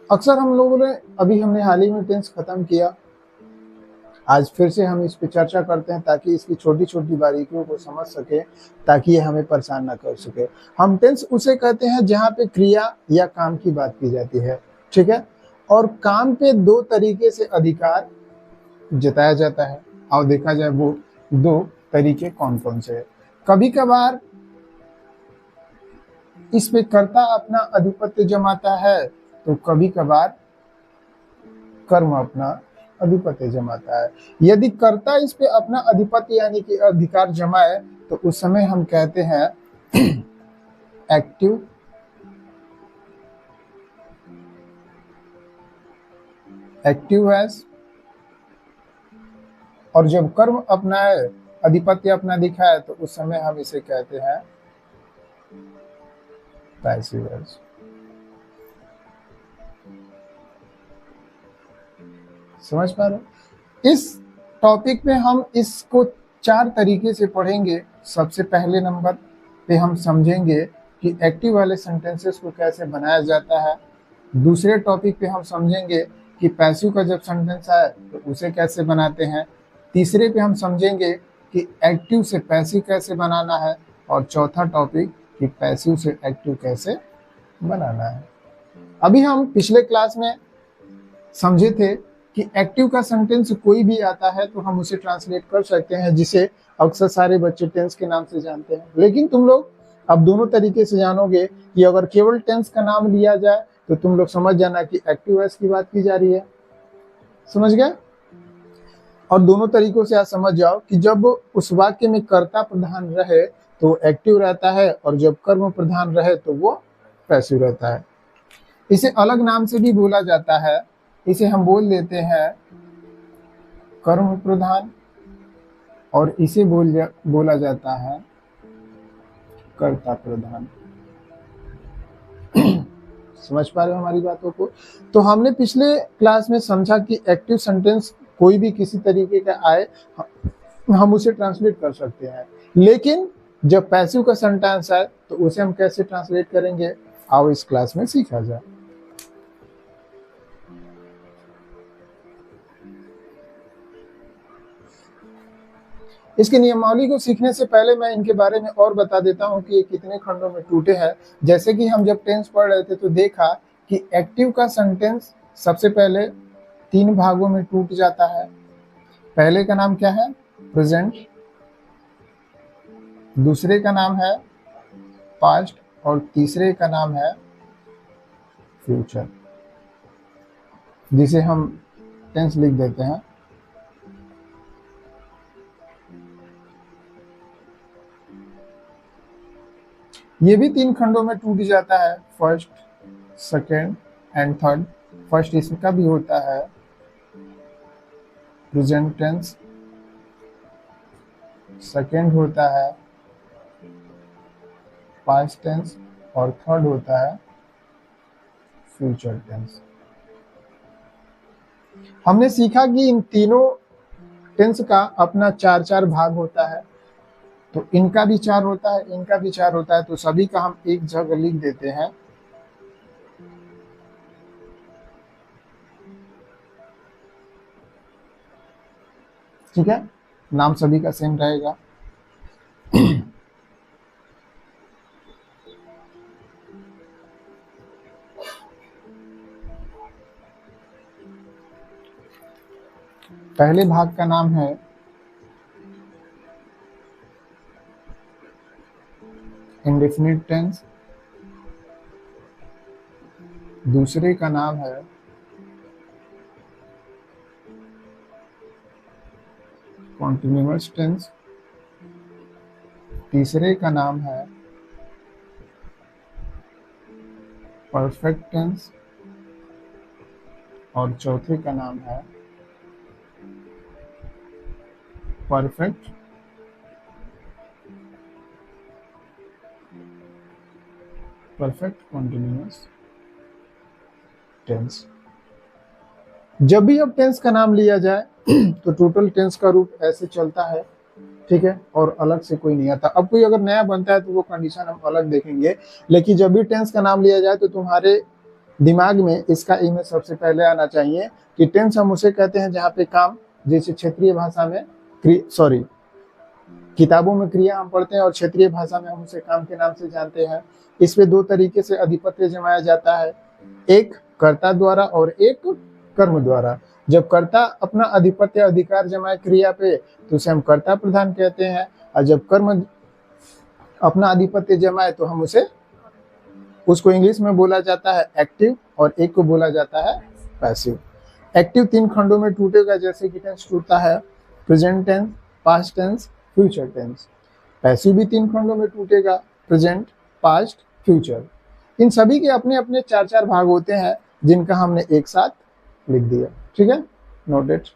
अक्सर हम लोगों ने हमने हाल ही में टेंस खत्म किया। आज फिर से हम इस पे चर्चा करते हैं ताकि इसकी छोटी-छोटी बारीकियों को समझ सकें, ताकि ये हमें परेशान ना कर सके। हम टेंस उसे कहते हैं जहाँ पे क्रिया या काम की बात की जाती है, ठीक है? और काम पे 2 तरीके से अधिकार जताया जाता है। और देखा जाए वो 2 तरीके कौन-कौन से हैं। कभी-कभार इस पे कर्ता अपना अधिपत्य जमाता है, तो कभी-कभार कर्म अपना अधिपत्य जमाता है। यदि कर्ता इस पे अपना अधिपत्य यानी कि अधिकार जमाए, तो उस समय हम कहते हैं एक्टिव एज। और जब कर्म अपनाए, अधिपत्य अपना दिखाए, तो उस समय हम इसे कहते हैं पैसिव एज। समझ पा रहे हो? इस टॉपिक में हम इसको 4 तरीके से पढ़ेंगे। सबसे पहले नंबर पे हम समझेंगे कि एक्टिव वाले सेंटेंसेस को कैसे बनाया जाता है। दूसरे टॉपिक पे हम समझेंगे कि पैसिव का जब सेंटेंस आए तो उसे कैसे बनाते हैं। तीसरे पे हम समझेंगे कि एक्टिव से पैसिव कैसे बनाना है। और चौथा टॉपिक कि पैसिव से एक्टिव कैसे बनाना है। अभी हम पिछले क्लास में समझे थे कि एक्टिव का सेंटेंस कोई भी आता है तो हम उसे ट्रांसलेट कर सकते हैं, जिसे अक्सर सारे बच्चे टेंस के नाम से जानते हैं। लेकिन तुम लोग अब दोनों तरीके से जानोगे कि अगर केवल टेंस का नाम लिया जाए तो तुम लोग समझ जाना कि एक्टिव वॉइस की बात की जा रही है। समझ गए? और दोनों तरीकों से आप समझ जाओ कि जब उस वाक्य में कर्ता प्रधान रहे तो एक्टिव रहता है, और जब कर्म प्रधान रहे तो वो पैसिव रहता है। इसे अलग नाम से भी बोला जाता है। इसे हम बोल देते हैं कर्म प्रधान, और इसे बोला जाता है कर्ता प्रधान। समझ पा रहे हो हमारी बातों को? तो हमने पिछले क्लास में समझा कि एक्टिव सेंटेंस कोई भी किसी तरीके का आए हम उसे ट्रांसलेट कर सकते हैं, लेकिन जब पैसिव का सेंटेंस आए तो उसे हम कैसे ट्रांसलेट करेंगे, आओ इस क्लास में सीखा जाए। इसकी नियमावली को सीखने से पहले मैं इनके बारे में और बता देता हूं कि ये कितने खंडों में टूटे हैं। जैसे कि हम जब टेंस पढ़ रहे थे तो देखा कि एक्टिव का सेंटेंस सबसे पहले 3 भागों में टूट जाता है। पहले का नाम क्या है? प्रेजेंट। दूसरे का नाम है पास्ट, और तीसरे का नाम है फ्यूचर, जिसे हम टेंस लिख देते हैं। ये भी 3 खंडों में टूट जाता है, first, second and third. First इसका भी होता है प्रेजेंट टेंस, सेकेंड होता है पास्ट टेंस, और थर्ड होता है फ्यूचर टेंस। हमने सीखा कि इन तीनों टेंस का अपना 4-4 भाग होता है। तो इनका भी 4 होता है, इनका भी 4 होता है, तो सभी का हम एक जगह लिख देते हैं। ठीक है, नाम सभी का सेम रहेगा। पहले भाग का नाम है इंडेफिनिट टेंस। दूसरे का नाम है कॉन्टिन्यूअस टेंस। तीसरे का नाम है परफेक्ट टेंस, और चौथे का नाम है परफेक्ट कॉन्टिन्यूअस टेंस। जब भी अब टेंस का नाम लिया जाए तो टोटल टेंस का रूप ऐसे चलता है, ठीक है, और अलग से कोई नहीं आता। अब कोई अगर नया बनता है तो वो कंडीशन हम अलग देखेंगे, लेकिन जब भी टेंस का नाम लिया जाए तो तुम्हारे दिमाग में इसका इमेज सबसे पहले आना चाहिए कि टेंस हम उसे कहते हैं जहाँ पे काम, जैसे क्षेत्रीय भाषा में किताबों में क्रिया हम पढ़ते हैं और क्षेत्रीय भाषा में हम उसे काम के नाम से जानते हैं। इस पे दो तरीके से अधिपत्य जमाया जाता है, एक कर्ता द्वारा और एक कर्म द्वारा। जब कर्ता अपना अधिपत्य अधिकार जमाए क्रिया पे तो उसे हम कर्ता प्रधान कहते हैं, और जब कर्म अपना अधिपत्य जमाए तो हम उसको इंग्लिश में बोला जाता है एक्टिव और एक को बोला जाता है पैसिव। एक्टिव 3 खंडों में टूटेगा, जैसे कि टेंस टूटता है present tense, past tense, future tense. Passive भी 3 खंडों में टूटेगा, प्रेजेंट, पास्ट, फ्यूचर। इन सभी के अपने अपने 4-4 भाग होते हैं जिनका हमने एक साथ लिख दिया। ठीक है, नोट इट।